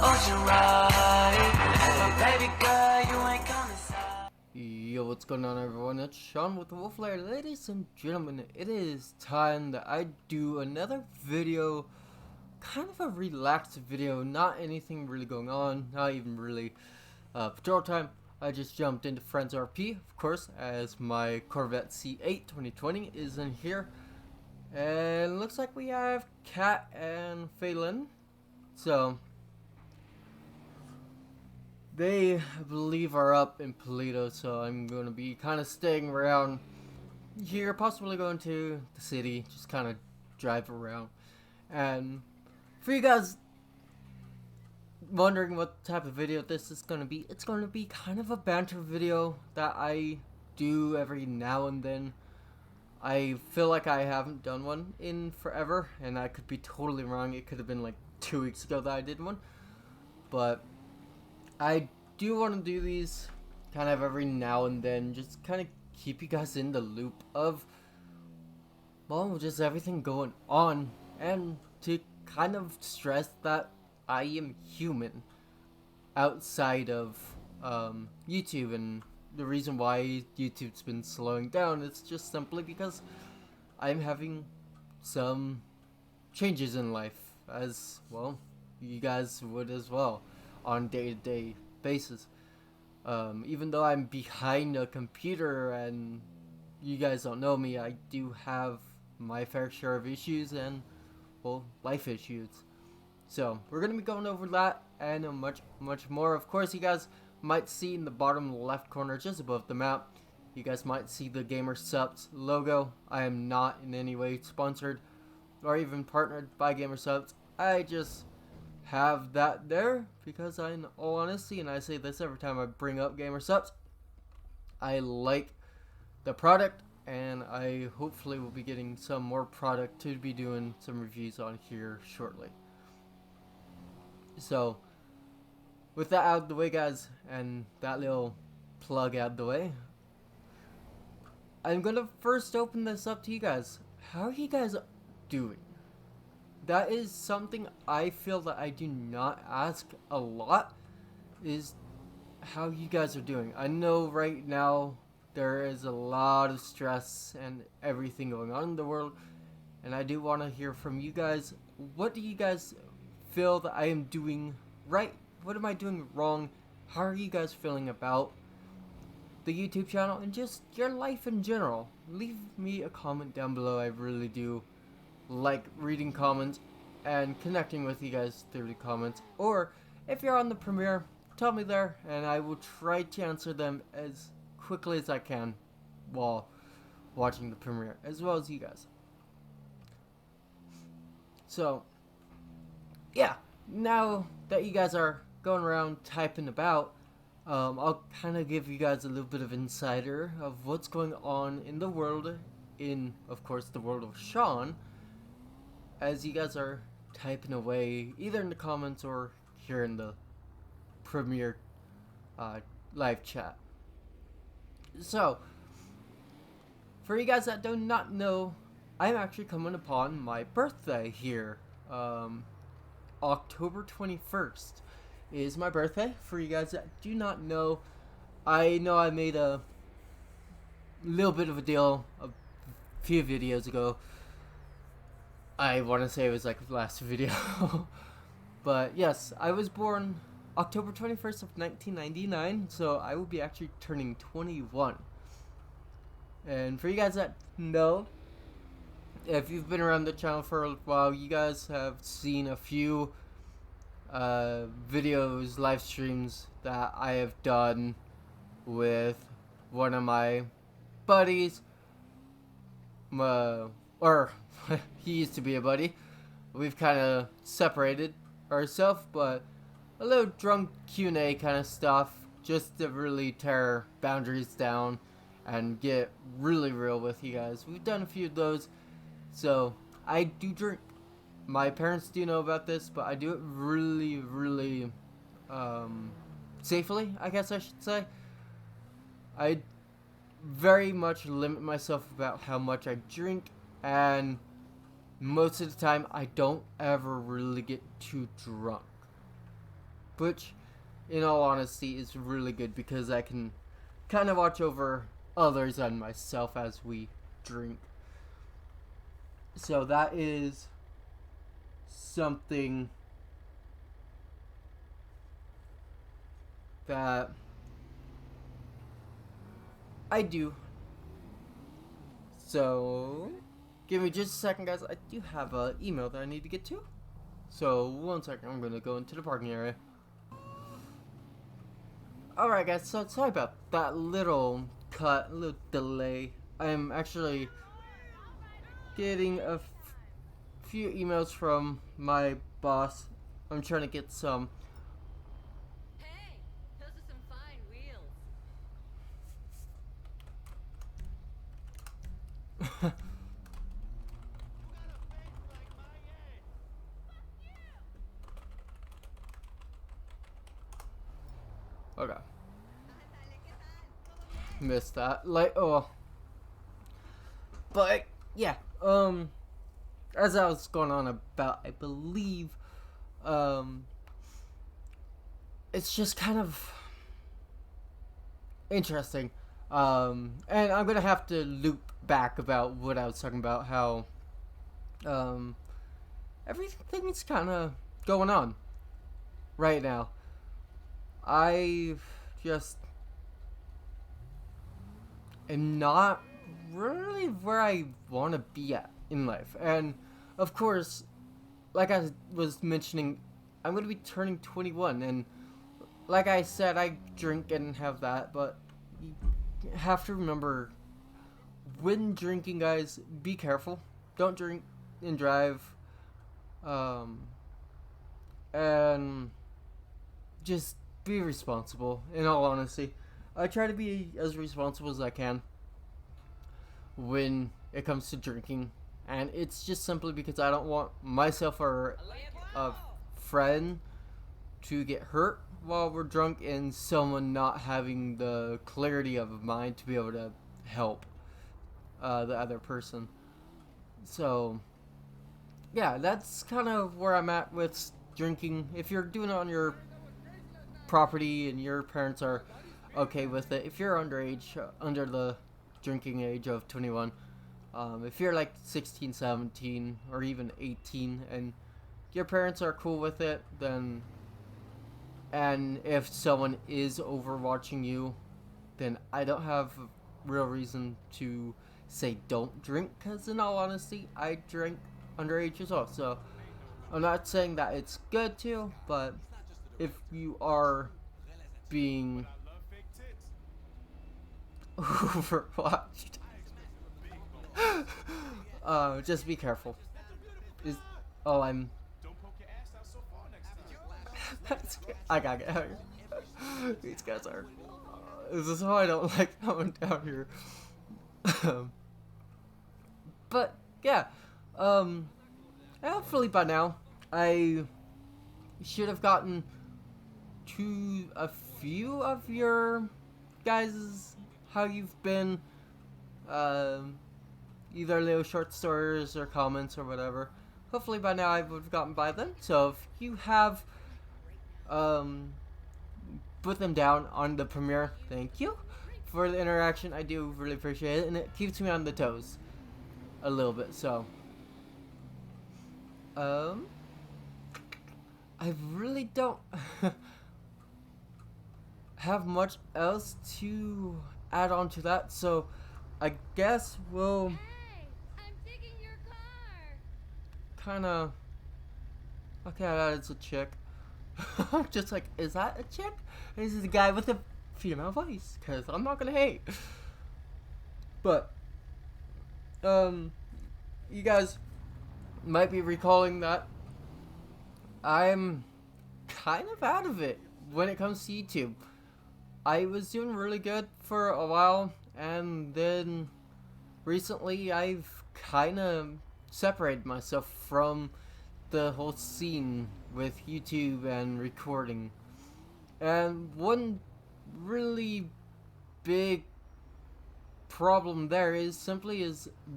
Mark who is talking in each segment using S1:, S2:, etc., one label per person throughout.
S1: ocean ride. But baby girl, you ain't coming south.
S2: Yo, what's going on, everyone? It's Sean with the Wolf Lair. Ladies and gentlemen, it is time that I do another video, kind of a relaxed video, not anything really going on, not even really patrol time. I just jumped into Friends RP, of course, as my Corvette C8 2020 is in here. And looks like we have Kat and Phelan. So they, I believe, are up in Paleto, so I'm going to be kind of staying around here, possibly going to the city, just kind of drive around. And for you guys wondering what type of video this is going to be, it's going to be kind of a banter video that I do every now and then. I feel like I haven't done one in forever, and I could be totally wrong. It could have been like 2 weeks ago that I did one, but I do want to do these kind of every now and then, just kind of keep you guys in the loop of, well, just everything going on, and to kind of stress that I am human outside of YouTube. And the reason why YouTube's been slowing down is just simply because I'm having some changes in life, as well you guys would as well, on day-to-day basis. Even though I'm behind a computer and you guys don't know me, I do have my fair share of issues and, well, life issues. So we're going to be going over that and much more. Of course, you guys might see in the bottom left corner, just above the map, you guys might see the GamerSupps logo. I am not in any way sponsored or even partnered by GamerSupps. I just have that there because, in all honesty, and I say this every time I bring up GamerSupps, I like the product, and I hopefully will be getting some more product to be doing some reviews on here shortly. So with that out of the way, guys, and that little plug out of the way, I'm gonna first open this up to you guys. How are you guys doing? That is something I feel that I do not ask a lot, is how you guys are doing. I know right now there is a lot of stress and everything going on in the world, and I do want to hear from you guys. What do you guys feel that I am doing right? What am I doing wrong? How are you guys feeling about the YouTube channel and just your life in general? Leave me a comment down below. I really do like reading comments and connecting with you guys through the comments. Or if you're on the premiere, tell me there and I will try to answer them as quickly as I can while watching the premiere, as well as you guys. So yeah, now that you guys are going around typing about, I'll kind of give you guys a little bit of insider of what's going on in the world, in, of course, the world of Sean, as you guys are typing away, either in the comments or here in the premiere live chat. So, for you guys that do not know, I'm actually coming upon my birthday here. October 21st is my birthday. For you guys that do not know, I know I made a little bit of a deal a few videos ago. I want to say it was like the last video. But yes, I was born October 21st of 1999, so I will be actually turning 21. And for you guys that know, if you've been around the channel for a while, you guys have seen a few videos, live streams that I have done with one of my buddies, or he used to be a buddy. We've kind of separated ourselves, but a little drunk Q&A kind of stuff, just to really tear boundaries down and get really real with you guys. We've done a few of those. So I do drink. My parents do know about this, but I do it really safely, I guess I should say. I very much limit myself about how much I drink, and most of the time I don't ever really get too drunk. which, in all honesty, is really good because I can kind of watch over others and myself as we drink. So that is something that I do. So, give me just a second, guys. I do have an email that I need to get to. So, 1 second. I'm going to go into the parking area. Alright, guys. So, sorry about that little cut, little delay. I'm actually getting a few emails from my boss. I'm trying to get some.
S3: Hey, those are some fine wheels.
S2: Okay. Missed that. Like, oh. But, yeah. As I was going on about, I believe, it's just kind of interesting. And I'm gonna have to loop back about what I was talking about, how, everything's kind of going on right now. I just am not really where I want to be at in life. And, of course, like I was mentioning, I'm going to be turning 21. And, like I said, I drink and have that. But you have to remember, when drinking, guys, be careful. Don't drink and drive. And just be responsible, in all honesty. I try to be as responsible as I can when it comes to drinking, and it's just simply because I don't want myself or a friend to get hurt while we're drunk and someone not having the clarity of mind to be able to help the other person. So, yeah, that's kind of where I'm at with drinking. If you're doing it on your property and your parents are okay with it, if you're underage, under the drinking age of 21, if you're like 16, 17, or even 18 and your parents are cool with it, then, and if someone is overwatching you, then I don't have a real reason to say don't drink, because in all honesty, I drank underage as well. So I'm not saying that it's good to, but if you are being overwatched, just be careful. I'm. I gotta get out of here. These guys are. This is why I don't like coming down here. But yeah, hopefully by now I should have gotten to a few of your guys' how you've been, either little short stories or comments or whatever. Hopefully by now I would have gotten by them. So if you have put them down on the premiere, thank you for the interaction. I do really appreciate it, and it keeps me on the toes a little bit. So I really don't have much else to add on to that, so I guess we'll
S3: Hey, I'm digging your car.
S2: kind of. Okay, that is a chick. I'm just like, is that a chick? This is a guy with a female voice, because I'm not gonna hate. But you guys might be recalling that I'm kind of out of it when it comes to YouTube. I was doing really good for a while, and then recently I've kind of separated myself from the whole scene with YouTube and recording. And one really big problem there is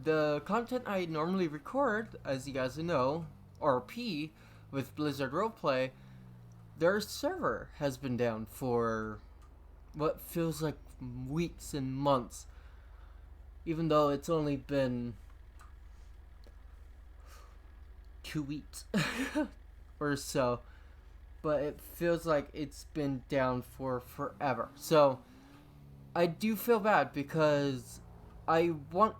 S2: the content I normally record, as you guys know, RP with Blizzard Roleplay, their server has been down for what feels like weeks and months, even though it's only been 2 weeks or so, but it feels like it's been down for forever. So I do feel bad because I want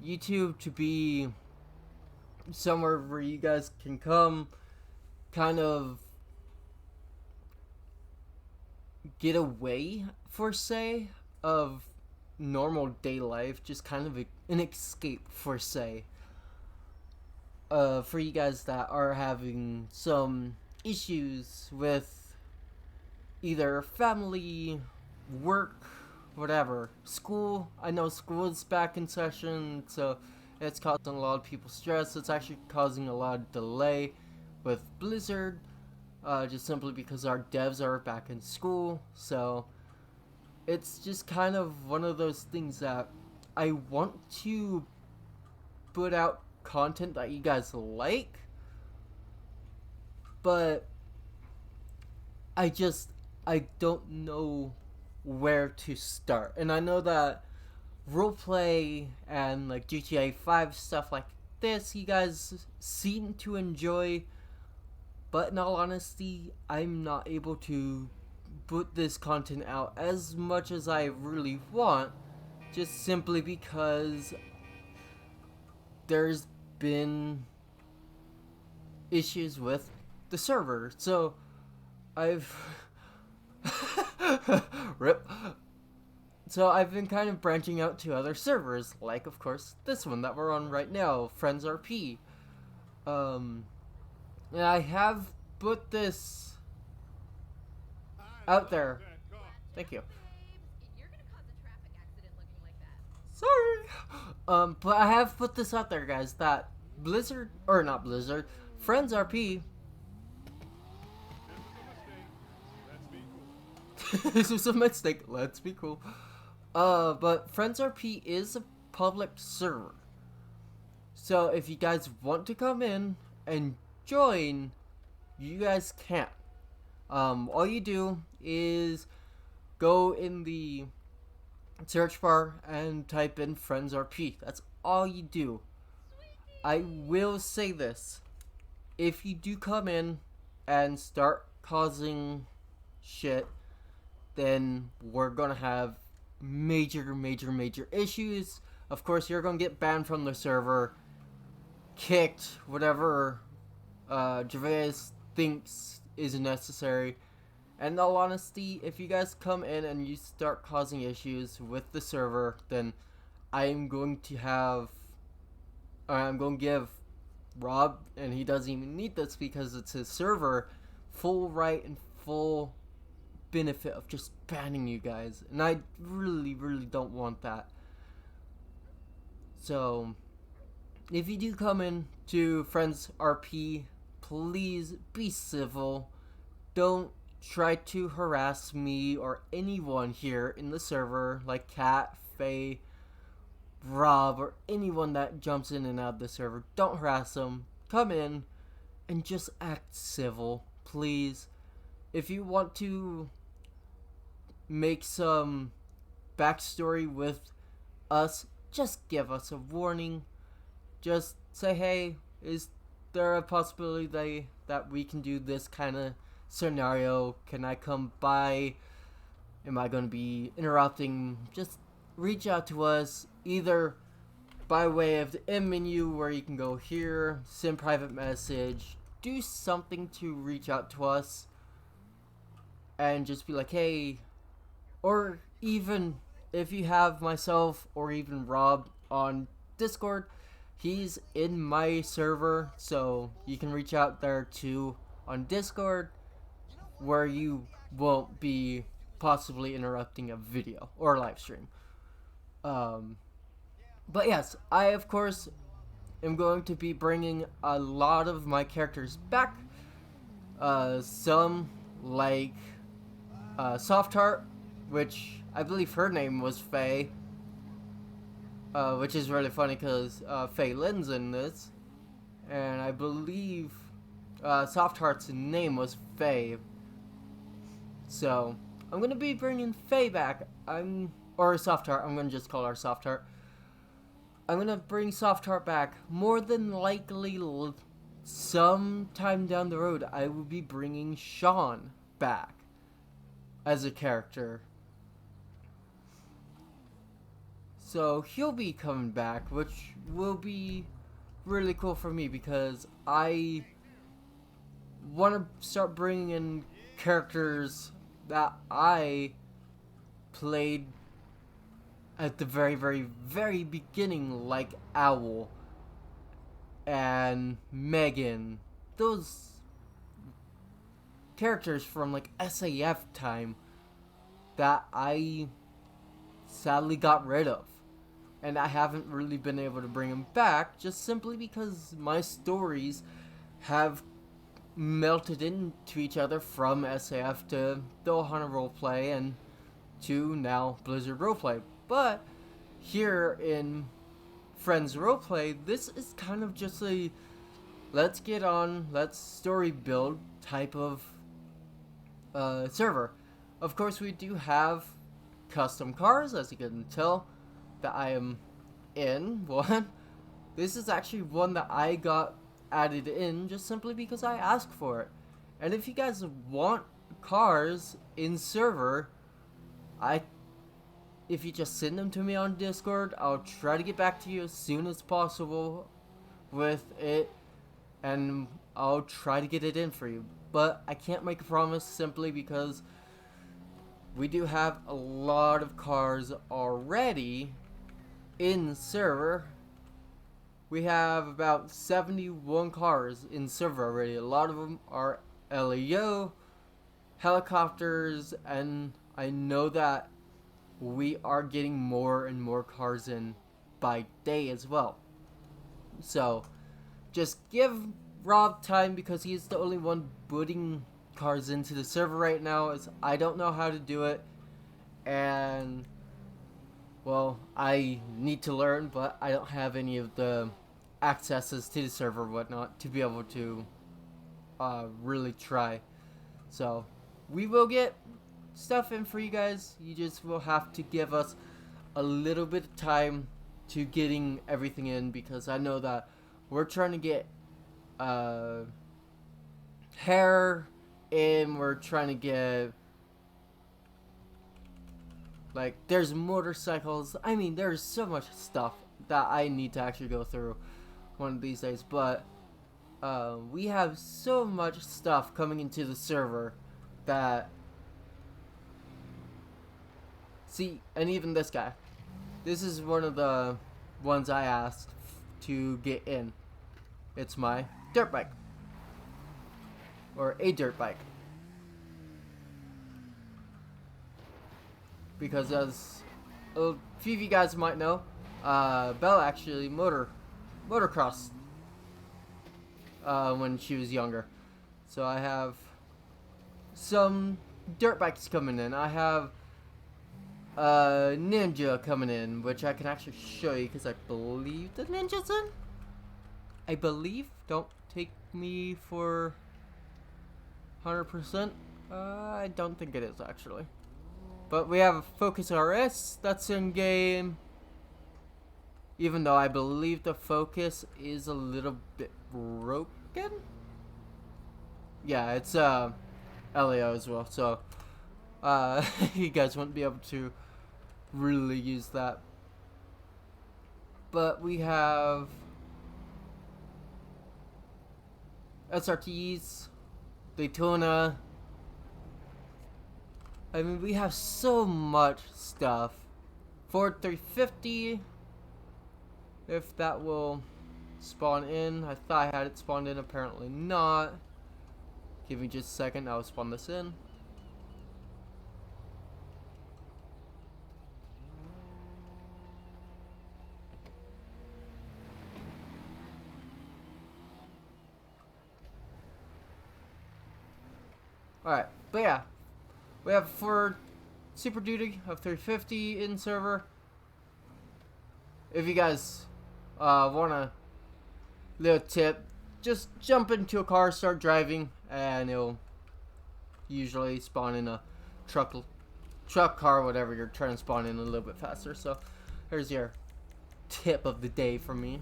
S2: YouTube to be somewhere where you guys can come kind of get away, for say, of normal day life, just kind of an escape, for say, for you guys that are having some issues with either family, work, whatever, school. I know school is back in session, so it's causing a lot of people stress. It's actually causing a lot of delay with Blizzard, just simply because our devs are back in school. So it's just kind of one of those things that I want to put out content that you guys like, but I don't know where to start. And I know that roleplay and like GTA 5 stuff like this you guys seem to enjoy, but in all honesty, I'm not able to put this content out as much as I really want, just simply because there's been issues with the server. So I've rip. So I've been kind of branching out to other servers, like of course this one that we're on right now, Friends RP. And I have put this out there. Thank you.
S3: Babes, you're gonna cause a traffic accident looking like that.
S2: Sorry. But I have put this out there, guys, that Blizzard, or not Blizzard, Friends RP. This was a mistake. Let's be cool. But Friends RP is a public server. So if you guys want to come in and join, you guys can. All you do is go in the search bar and type in Friends RP. That's all you do. I will say this. If you do come in and start causing shit, then we're gonna have major issues. Of course, you're gonna get banned from the server, kicked, whatever Gervais thinks is necessary. And in all honesty, if you guys come in and you start causing issues with the server, then I'm going to give Rob, and he doesn't even need this because it's his server, full right and full benefit of just banning you guys, and I really don't want that. So if you do come in to Friends RP, please be civil. Don't try to harass me or anyone here in the server, like Kat, Faye, Rob, or anyone that jumps in and out of the server. Don't harass them. Come in and just act civil, please. If you want to make some backstory with us, just give us a warning. Just say, hey, is there a possibility that we can do this kind of scenario? Can I come by? Am I going to be interrupting? Just reach out to us, either by way of the M menu where you can go here, send private message, do something to reach out to us, and just be like, hey. Or even if you have myself or even Rob on Discord, he's in my server, so you can reach out there too on Discord, where you won't be possibly interrupting a video or a live stream. But yes, I of course am going to be bringing a lot of my characters back. Some like Soft Heart, which I believe her name was Faye, which is really funny because Faye Lynn's in this, and I believe Soft Heart's name was Faye, So I'm gonna be bringing Faye back. Or Soft Heart. I'm gonna just call her Soft Heart. I'm gonna bring Soft Heart back. More than likely, sometime down the road, I will be bringing Sean back as a character. So he'll be coming back, which will be really cool for me because I want to start bringing in characters that I played at the very, very, very beginning, like Owl and Megan. Those characters from like SAF time that I sadly got rid of. And I haven't really been able to bring them back just simply because my stories have melted into each other from SAF to the Ohana Roleplay and to now Blizzard Roleplay. But here in Friends Roleplay, this is kind of just a let's get on, let's story build type of server. Of course, we do have custom cars, as you can tell, that I am in one. This is actually one that I got added in just simply because I asked for it. And if you guys want cars in server, if you just send them to me on Discord, I'll try to get back to you as soon as possible with it, and I'll try to get it in for you. But I can't make a promise simply because we do have a lot of cars already in server. We have about 71 cars in server already. A lot of them are LEO, helicopters, and I know that we are getting more and more cars in by day as well. So just give Rob time because he's the only one putting cars into the server right now. I don't know how to do it, and well, I need to learn, but I don't have any of the accesses to the server and whatnot to be able to really try. So we will get stuff in for you guys. You just will have to give us a little bit of time to getting everything in, because I know that we're trying to get hair in, we're trying to get, like, there's motorcycles. I mean, there's so much stuff that I need to actually go through one of these days, but we have so much stuff coming into the server that, see, and even this guy, this is one of the ones I asked to get in. It's my dirt bike, or a dirt bike, because as a few of you guys might know, Bella actually motocrossed when she was younger. So I have some dirt bikes coming in. I have Ninja coming in, which I can actually show you because I believe the Ninja's in. I believe. Don't take me for 100%. I don't think it is actually. But we have a Focus RS that's in game. Even though I believe the Focus is a little bit broken. Yeah, it's LEO as well, so you guys won't be able to really use that. But we have SRTs, Daytona. I mean, we have so much stuff. Ford 350, if that will spawn in. I thought I had it spawned in, apparently not. Give me just a second, I'll spawn this in. Alright, but yeah, we have Ford Super Duty of 350 in server. If you guys want a little tip, just jump into a car, start driving, and it'll usually spawn in a truck, car, whatever, you're trying to spawn in a little bit faster. So there's your tip of the day from me.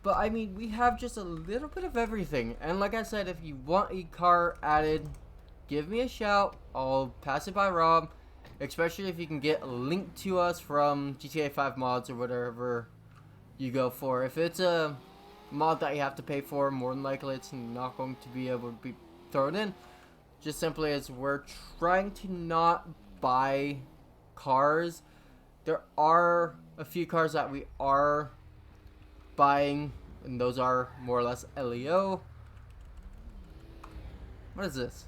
S2: But I mean, we have just a little bit of everything. And like I said, if you want a car added, give me a shout. I'll pass it by Rob. Especially if you can get a link to us from GTA 5 mods or whatever you go for. If it's a mod that you have to pay for, more than likely it's not going to be able to be thrown in. Just simply as we're trying to not buy cars. There are a few cars that we are buying, and those are more or less LEO. What is this?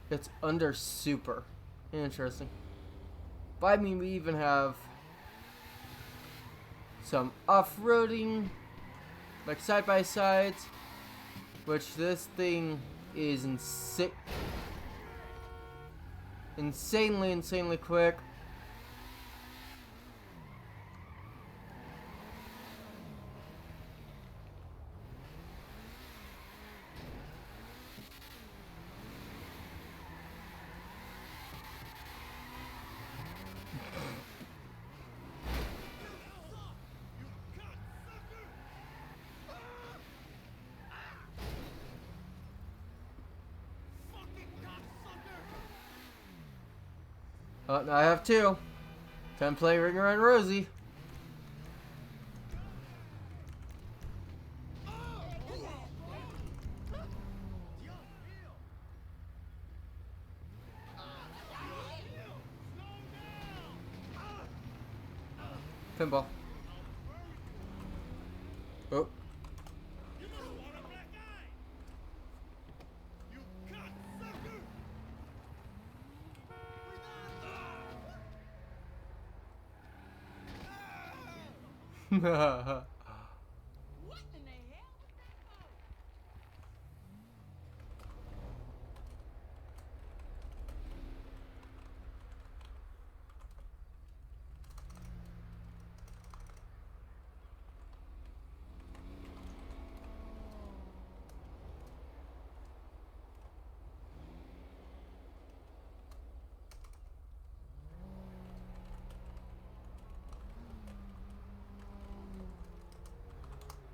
S2: It's under super. Interesting. But I mean, we even have some off-roading, like side-by-sides, which this thing is insanely quick. Oh, now I have two. Time to play Ring Around Rosie. Pinball. Oh.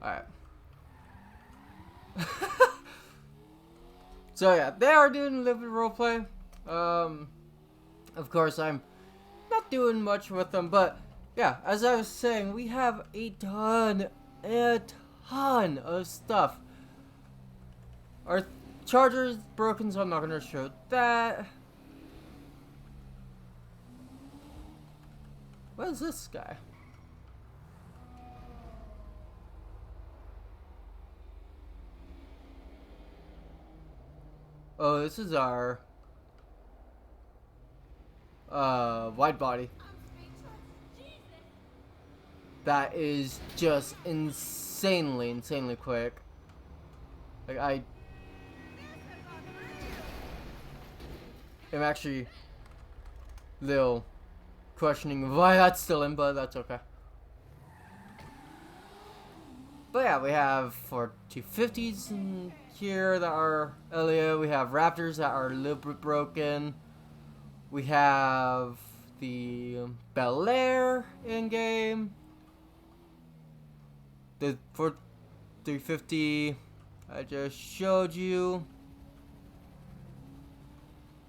S2: Alright. So yeah, they are doing a little bit of roleplay. Of course, I'm not doing much with them, but yeah, as I was saying, we have a ton of stuff. Our charger is broken, so I'm not gonna show that. What is this guy? Oh, this is our wide body. That is just insanely quick. Like I am actually a little questioning why that's still in, but that's okay. But yeah, we have 250s in here that are LEO. We have Raptors that are a little bit broken. We have the Bel Air in game. The 350 I just showed you.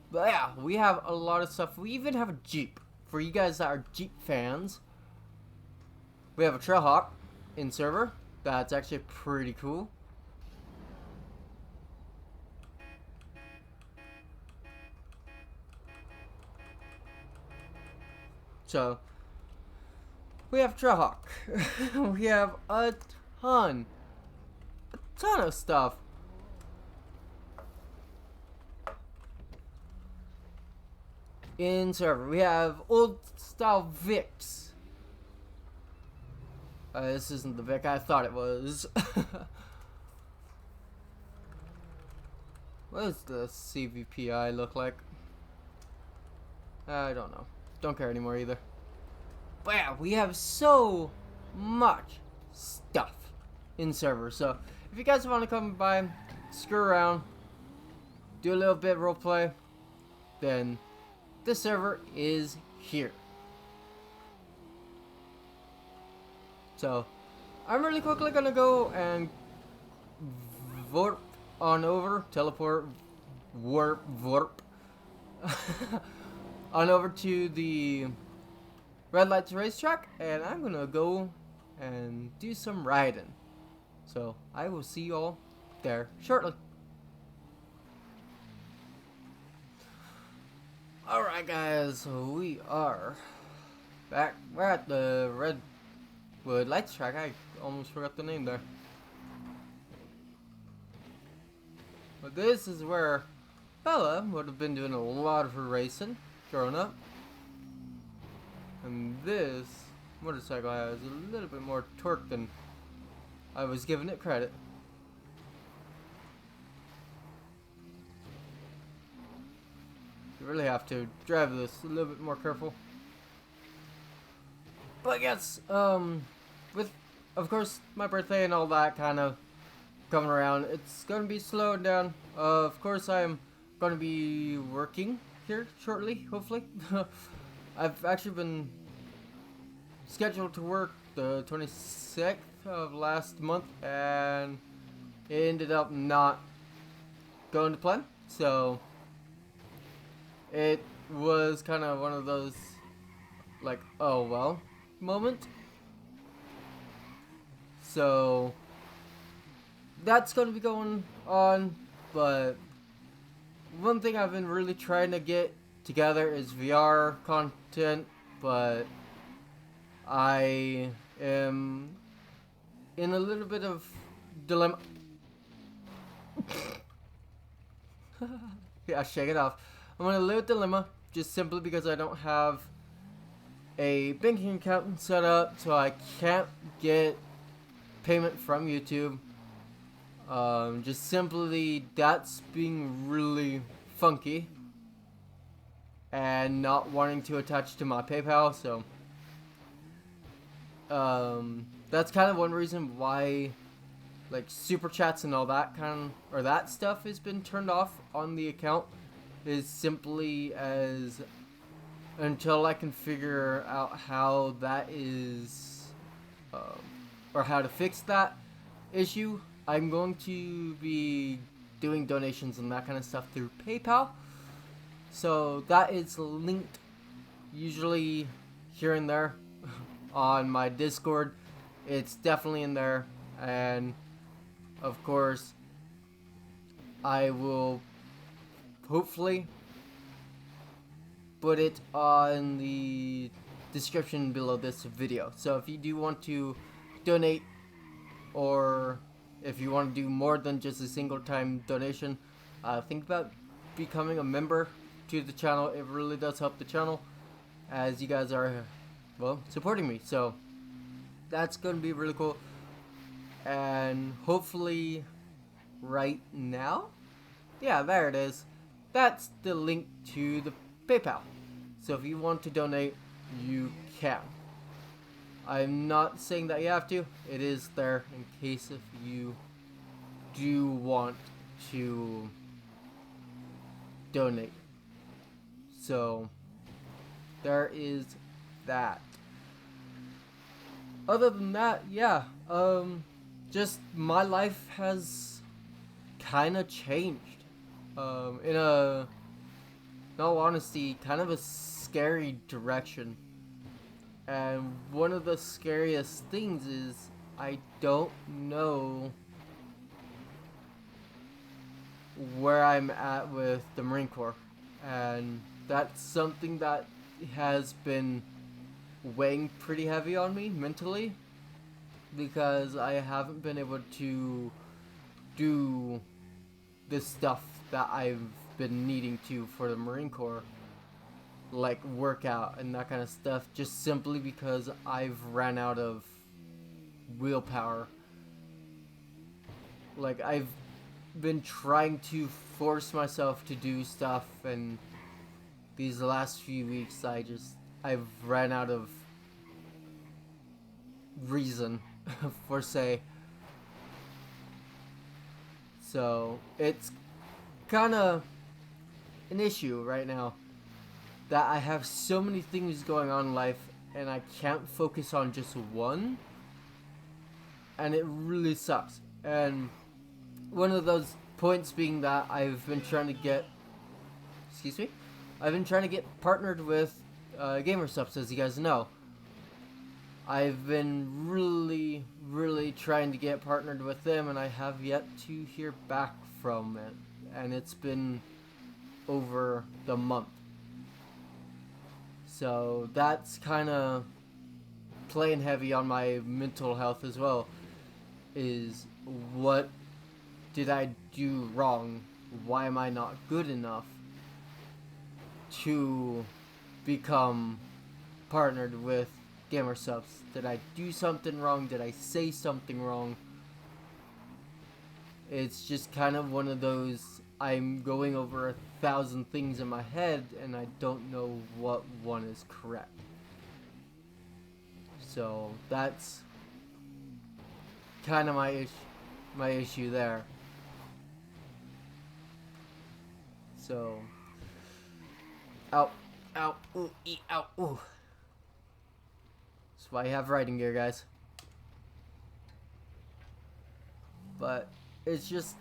S2: But yeah, we have a lot of stuff. We even have a Jeep. For you guys that are Jeep fans, we have a Trailhawk in server. That's actually pretty cool. So, we have Trailhawk. We have a ton of stuff. In server, we have old style Vics. This isn't the Vic I thought it was. What does the CVPI look like? I don't know. Don't care anymore either. But yeah, we have so much stuff in server. So if you guys want to come by, screw around, do a little bit of roleplay, then this server is here. So I'm really quickly gonna go and warp on over, teleport, warp on over to the Red Lights racetrack, and I'm gonna go and do some riding. So I will see you all there shortly. Alright guys, so we are back. We're at the Redwood Lights track. I almost forgot the name there. But this is where Bella would have been doing a lot of her racing growing up. And this motorcycle has a little bit more torque than I was giving it credit. You really have to drive this a little bit more careful. But yes, with, of course, my birthday and all that kind of coming around, it's going to be slowing down. Of course, I'm going to be working here shortly, hopefully. I've actually been scheduled to work the 26th of last month, and it ended up not going to plan. So it was kind of one of those, like, oh well moment. So that's going to be going on, but one thing I've been really trying to get together is VR content, but I am in a little bit of dilemma. Yeah, shake it off. I'm in a little dilemma just simply because I don't have a banking account set up, so I can't get payment from YouTube. Just simply that's being really funky and not wanting to attach to my PayPal, so that's kind of one reason why, like, super chats and all that that stuff has been turned off on the account, is simply as until I can figure out how that is, or how to fix that issue. I'm going to be doing donations and that kind of stuff through PayPal. So that is linked usually here and there on my Discord. It's definitely in there, and of course I will hopefully put it on the description below this video. So if you do want to donate, or if you want to do more than just a single time donation, think about becoming a member to the channel. It really does help the channel, as you guys are, well, supporting me. So that's going to be really cool. And hopefully right now, yeah, there it is. That's the link to the PayPal. So if you want to donate, you can. I'm not saying that you have to. It is there in case if you do want to donate. So there is that. Other than that, yeah, just my life has kind of changed. In a, in all honesty, kind of a scary direction. And one of the scariest things is I don't know where I'm at with the Marine Corps. And that's something that has been weighing pretty heavy on me mentally, because I haven't been able to do the stuff that I've been needing to for the Marine Corps, like workout and that kind of stuff, just simply because I've ran out of willpower. Like, I've been trying to force myself to do stuff, and these last few weeks I've ran out of reason for say. So it's kind of an issue right now that I have so many things going on in life and I can't focus on just one, and it really sucks. And one of those points being that I've been trying to get, I've been trying to get partnered with GamerSupps, as you guys know. I've been really trying to get partnered with them, and I have yet to hear back from it. And it's been over the month. So that's kind of playing heavy on my mental health as well. Is what did I do wrong? Why am I not good enough to become partnered with GamerSupps? Did I do something wrong? Did I say something wrong? It's just kind of one of those, I'm going over 1,000 things in my head and I don't know what one is correct. So that's kind of my issue there. So, ow, ooh, ow, ooh. That's why I have riding gear, guys. But it's just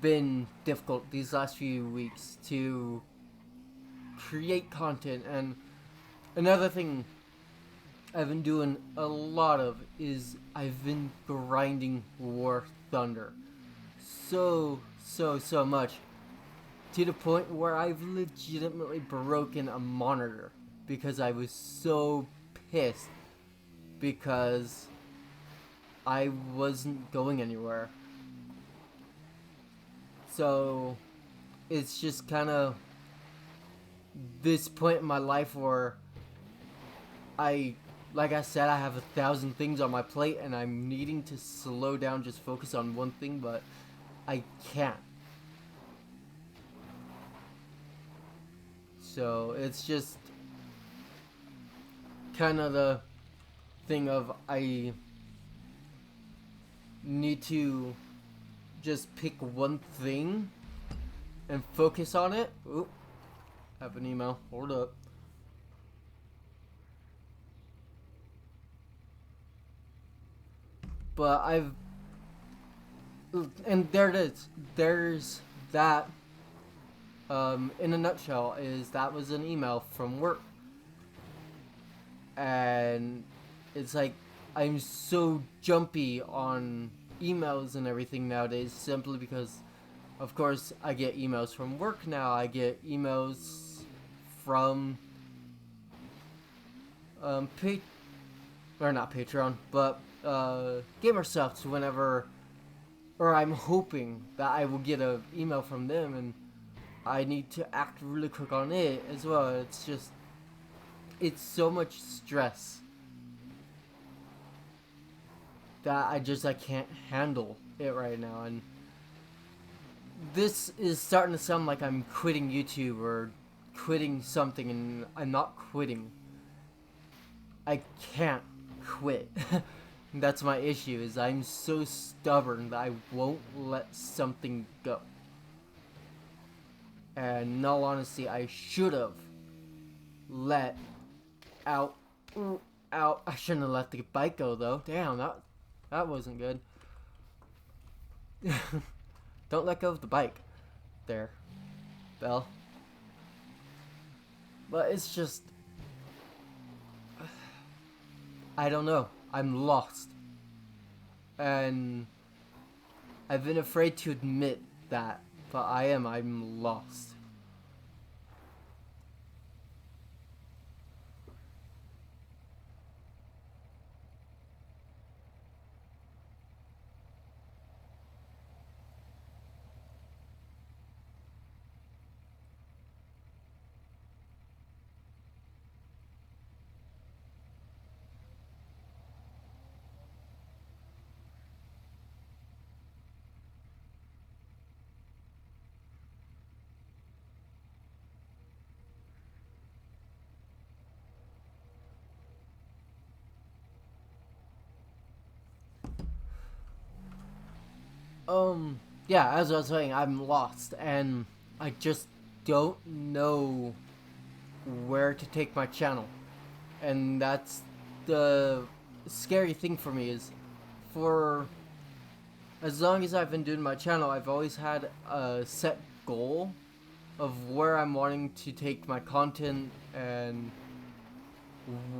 S2: been difficult these last few weeks to create content. And another thing I've been doing a lot of is I've been grinding War Thunder so much, to the point where I've legitimately broken a monitor because I was so pissed because I wasn't going anywhere. So it's just kind of this point in my life where like I said, I have 1,000 things on my plate and I'm needing to slow down, just focus on one thing, but I can't. So it's just kind of the thing of I need to just pick one thing and focus on it. Oop, I have an email. Hold up. But and there it is. There's that. In a nutshell, that was an email from work. And it's like, I'm so jumpy on emails and everything nowadays simply because, of course, I get emails from work now. I get emails from not Patreon, but GamerSupps whenever, or I'm hoping that I will get an email from them, and I need to act really quick on it as well. It's just, it's so much stress that I can't handle it right now. And this is starting to sound like I'm quitting YouTube or quitting something, and I'm not quitting. I can't quit. That's my issue, is I'm so stubborn that I won't let something go. And in all honesty, I should have let out. I shouldn't have let the bike go though. Damn, that wasn't good. Don't let go of the bike. There, Belle. But it's just, I don't know. I'm lost. And I've been afraid to admit that, but I'm lost. Yeah, as I was saying, I'm lost, and I just don't know where to take my channel. And that's the scary thing for me, is for as long as I've been doing my channel, I've always had a set goal of where I'm wanting to take my content and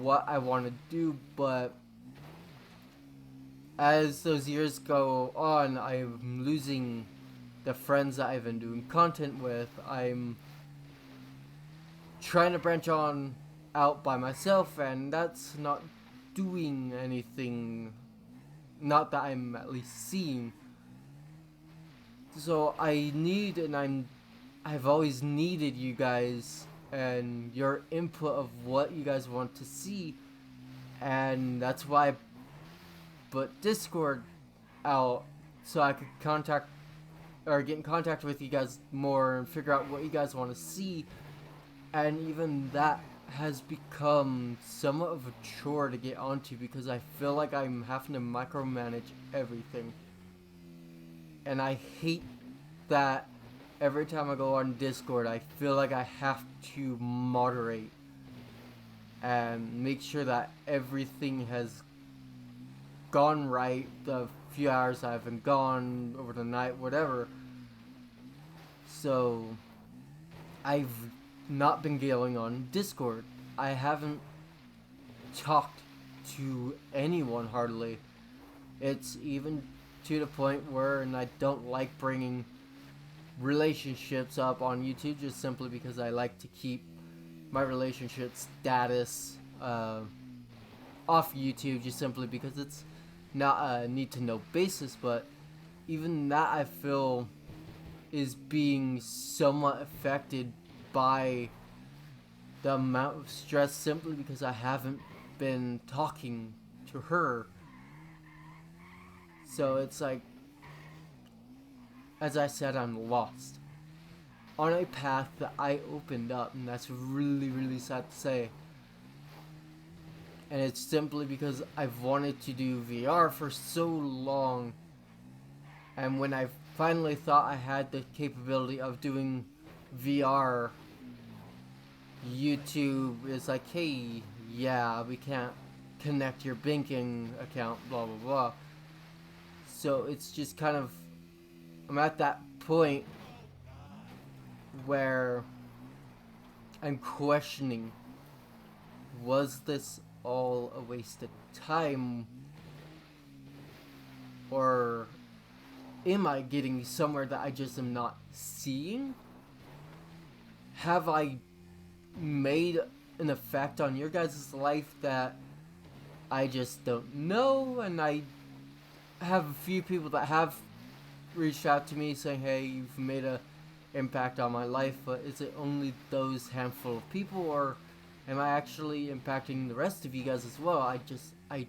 S2: what I want to do, but as those years go on, I'm losing the friends that I've been doing content with. I'm trying to branch on out by myself, and that's not doing anything, not that I'm at least seeing. So I need, and I've always needed you guys and your input of what you guys want to see, and that's why I put Discord out, so I could contact or get in contact with you guys more and figure out what you guys want to see. And even that has become somewhat of a chore to get onto, because I feel like I'm having to micromanage everything. And I hate that every time I go on Discord, I feel like I have to moderate and make sure that everything has gone right the few hours I've been gone over the night, whatever. So I've not been going on Discord. I haven't talked to anyone hardly. It's even to the point where, and I don't like bringing relationships up on YouTube, just simply because I like to keep my relationship status off YouTube, just simply because it's not a need to know basis. But even that, I feel, is being somewhat affected by the amount of stress, simply because I haven't been talking to her. So it's like, as I said, I'm lost on a path that I opened up, and that's really, really sad to say. And it's simply because I've wanted to do VR for so long, and when I finally thought I had the capability of doing VR, YouTube is like, hey, yeah, we can't connect your banking account, blah blah blah. So it's just kind of, I'm at that point where I'm questioning, was this all a waste of time, or am I getting somewhere that I just am not seeing? Have I made an effect on your guys' life that I just don't know? And I have a few people that have reached out to me saying, hey, you've made a impact on my life, but is it only those handful of people, or am I actually impacting the rest of you guys as well? I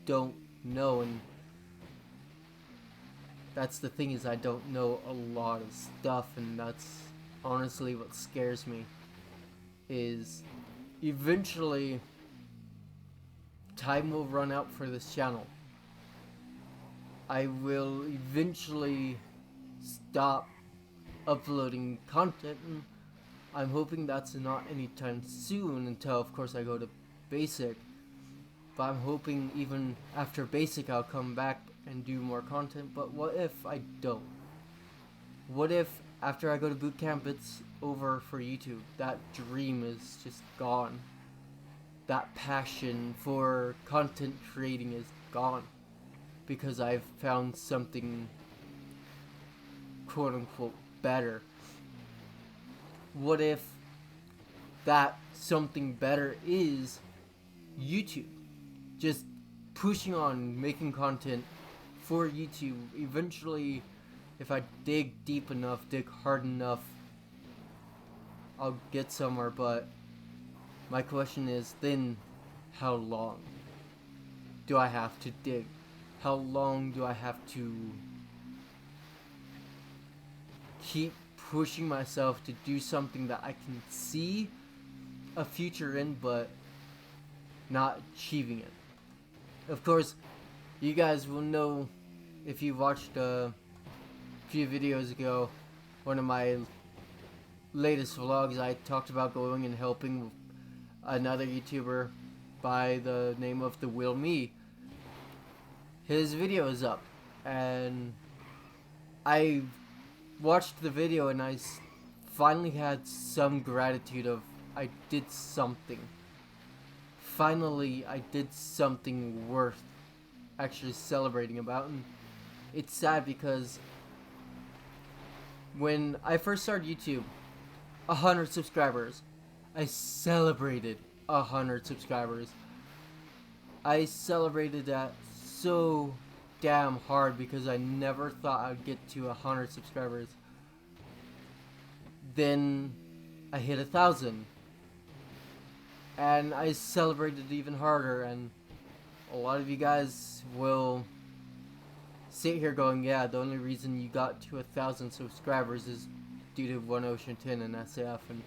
S2: don't know. And that's the thing, is I don't know a lot of stuff, and that's honestly what scares me, is eventually time will run out for this channel. I will eventually stop uploading content, and I'm hoping that's not anytime soon, until of course I go to basic. But I'm hoping even after basic I'll come back and do more content. But what if I don't? What if after I go to boot camp it's over for YouTube? That dream is just gone. That passion for content creating is gone, because I've found something quote unquote better. What if that something better is YouTube? Just pushing on, making content for YouTube. Eventually, if I dig deep enough, dig hard enough, I'll get somewhere. But my question is, then how long do I have to dig? How long do I have to keep pushing myself to do something that I can see a future in, but not achieving it? Of course, you guys will know, if you watched a few videos ago, one of my latest vlogs, I talked about going and helping another YouTuber by the name of The Will Me. His video is up, and I watched the video and I finally had some gratitude of I did something. Finally, I did something worth actually celebrating about. And it's sad because when I first started YouTube, 100 subscribers, I celebrated 100 subscribers. I celebrated that so damn hard because I never thought I'd get to 100 subscribers. Then I hit 1,000, and I celebrated even harder. And a lot of you guys will sit here going, yeah, the only reason you got to 1,000 subscribers is due to One Ocean Tin and SAF, and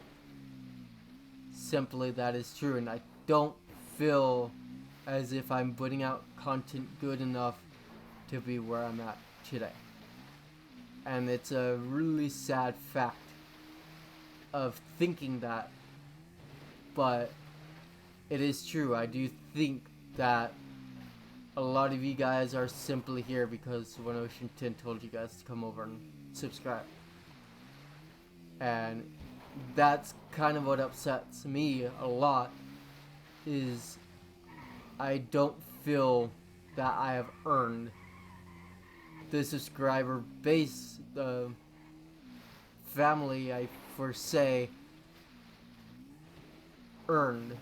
S2: simply that is true. And I don't feel as if I'm putting out content good enough to be where I'm at today. And it's a really sad fact of thinking that, but it is true. I do think that a lot of you guys are simply here because One Ocean Tin told you guys to come over and subscribe. And that's kind of what upsets me a lot, is I don't feel that I have earned the subscriber base, the family I foresee earned,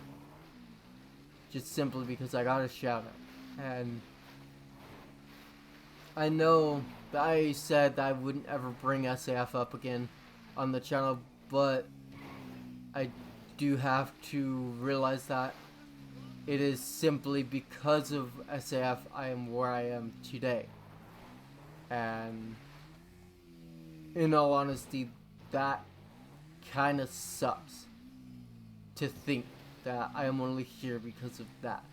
S2: just simply because I got a shout out. And I know that I said that I wouldn't ever bring SAF up again on the channel, but I do have to realize that it is simply because of SAF I am where I am today. And in all honesty, that kind of sucks to think that I am only here because of that.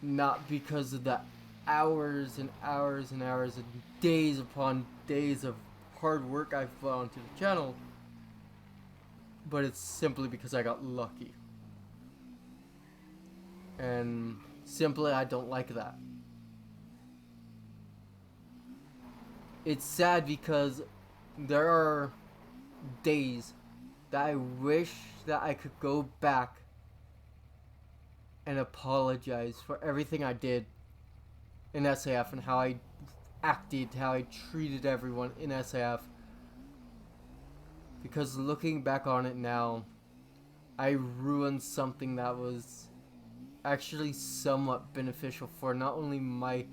S2: Not because of the hours and hours and hours and days upon days of hard work I've put onto the channel, but it's simply because I got lucky. And simply I don't like that. It's sad because there are days that I wish that I could go back and apologize for everything I did in SAF and how I acted, how I treated everyone in SAF. Because looking back on it now, I ruined something that was actually somewhat beneficial for not only my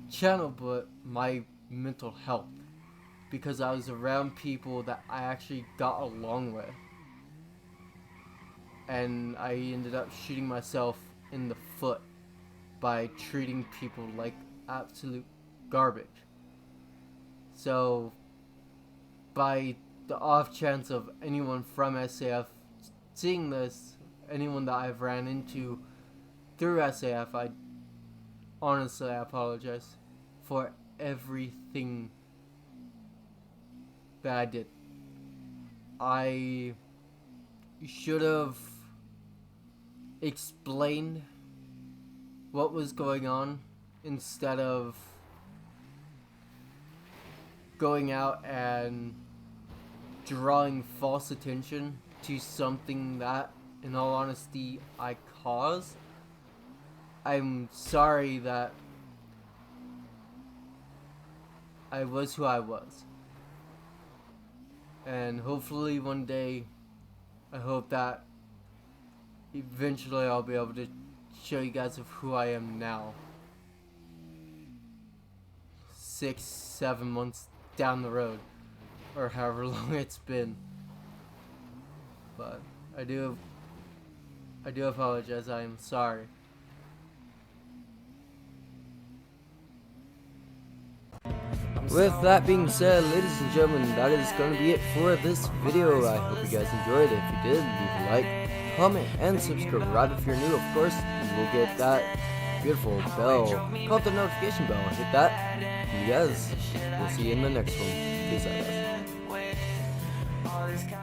S2: channel but my mental health, because I was around people that I actually got along with, and I ended up shooting myself in the foot by treating people like absolute garbage. So by the off chance of anyone from SAF seeing this, anyone that I've ran into through SAF, I honestly apologize for everything that I did. I should have explained what was going on instead of going out and drawing false attention to something that, in all honesty, I caused. I'm sorry that I was who I was. And hopefully one day, I hope that eventually I'll be able to show you guys of who I am now. 6-7 months down the road, or however long it's been. But I do apologize. I am sorry. With that being said, ladies and gentlemen, that is going to be it for this video. I hope you guys enjoyed it. If you did, leave a like, comment, and subscribe if you're new. Of course, you will get that beautiful bell called the notification bell. Hit that. You guys, we'll see you in the next one. Peace out, guys.
S1: this constant